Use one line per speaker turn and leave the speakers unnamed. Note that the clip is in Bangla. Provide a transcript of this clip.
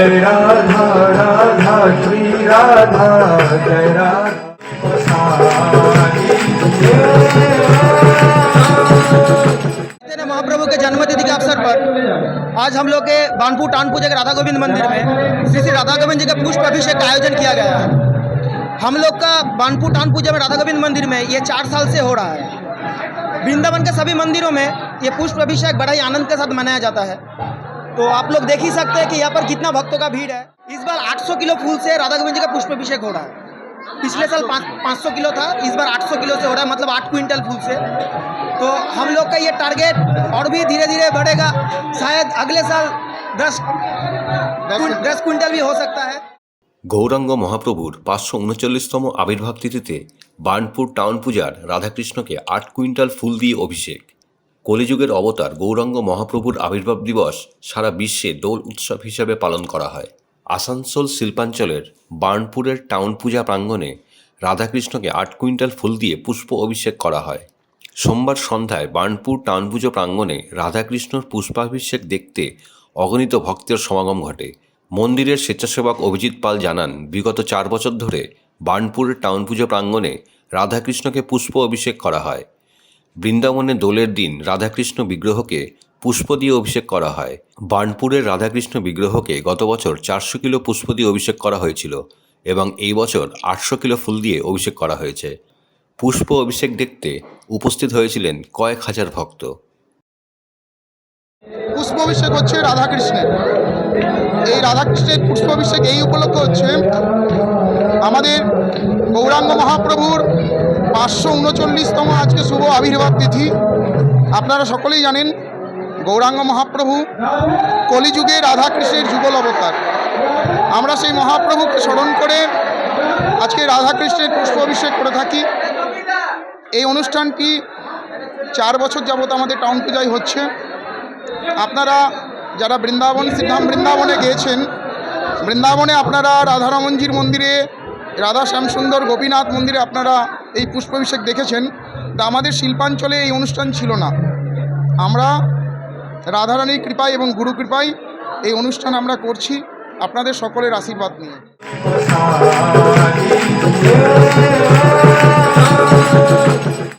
जय राधा राधा श्री राधा जय राधा।
महाप्रभु के जन्मतिथि के अवसर पर आज हम लोग के बानपुर टानपुर के राधा गोविंद मंदिर में श्री श्री राधा गोविंद जी के पुष्प अभिषेक का आयोजन किया गया है। हम लोग का बानपुर टानपुर में राधा गोविंद मंदिर में ये 4 साल से हो रहा है। वृंदावन के सभी मंदिरों में ये पुष्प अभिषेक बड़ा ही आनंद के साथ मनाया जाता है। तो आप लोग देख ही सकते हैं कि यहाँ पर कितना भक्तों का भीड़ है। इस बार 800 किलो फूल से राधा गोविंद जी का पुष्प अभिषेक हो रहा है। पिछले साल 500 किलो था, इस बार 800 किलो से हो रहा है, मतलब 8 क्विंटल फूल से। तो हम लोग का ये टारगेट और भी धीरे धीरे बढ़ेगा, शायद अगले साल 10 क्विंटल भी हो सकता है।
গৌরাঙ্গ মহাপ্রভুর 539তম আবির্ভাব তিথিতে বার্নপুর টাউন পূজার রাধাকৃষ্ণকে 8 কুইন্টাল ফুল দিয়ে অভিষেক। কলিযুগের অবতার গৌরাঙ্গ মহাপ্রভুর আবির্ভাব দিবস সারা বিশ্বে দোল উৎসব হিসেবে পালন করা হয়। আসানসোল শিল্পাঞ্চলের বার্নপুরের টাউন পূজা প্রাঙ্গণে রাধাকৃষ্ণকে 8 কুইন্টাল ফুল দিয়ে পুষ্প অভিষেক করা হয়। সোমবার সন্ধ্যায় বার্নপুর টাউন পুজো প্রাঙ্গণে রাধাকৃষ্ণর পুষ্পাভিষেক দেখতে অগণিত ভক্তের সমাগম ঘটে। মন্দিরের স্বেচ্ছাসেবক অভিজিৎ পাল জানান, বিগত 4 বছর ধরে বার্নপুরের টাউন পুজো প্রাঙ্গণে রাধাকৃষ্ণকে পুষ্প অভিষেক করা হয়। বৃন্দাবনে দোলের দিন রাধাকৃষ্ণ বিগ্রহকে পুষ্প দিয়ে অভিষেক করা হয়। বার্নপুরের রাধাকৃষ্ণ বিগ্রহকে গত বছর 400 কিলো পুষ্প দিয়ে অভিষেক করা হয়েছিল এবং এই বছর 800 কিলো ফুল দিয়ে অভিষেক করা হয়েছে। পুষ্প অভিষেক দেখতে উপস্থিত হয়েছিলেন কয়েক হাজার ভক্ত।
পুষ্প অভিষেক হচ্ছে রাধাকৃষ্ণের। এই রাধাকৃষ্ণের পুষ্প অভিষেক এই উপলক্ষে হচ্ছে আমাদের গৌরাঙ্গ মহাপ্রভুর 539তম আজকে শুভ আবির্ভাব তিথি। আপনারা সকলেই জানেন গৌরাঙ্গ মহাপ্রভু কলিযুগে রাধাকৃষ্ণের যুগল অবতার। আমরা সেই মহাপ্রভুকে স্মরণ করে আজকে রাধাকৃষ্ণের পুষ্প অভিষেক করে থাকি। এই অনুষ্ঠানটি 4 বছর যাবত আমাদের টাউন পূজায় হচ্ছে। আপনারা যারা বৃন্দাবন সিদ্ধাম বৃন্দাবনে গিয়েছেন, বৃন্দাবনে আপনারা রাধারমনজির মন্দিরে, রাধা শ্যামসুন্দর গোপীনাথ মন্দিরে আপনারা এই পুষ্পাভিষেক দেখেছেন। তা আমাদের শিল্পাঞ্চলে এই অনুষ্ঠান ছিল না। আমরা রাধারানীর কৃপায় এবং গুরু কৃপায় এই অনুষ্ঠান আমরা করছি আপনাদের সকলের আশীর্বাদ নিয়ে।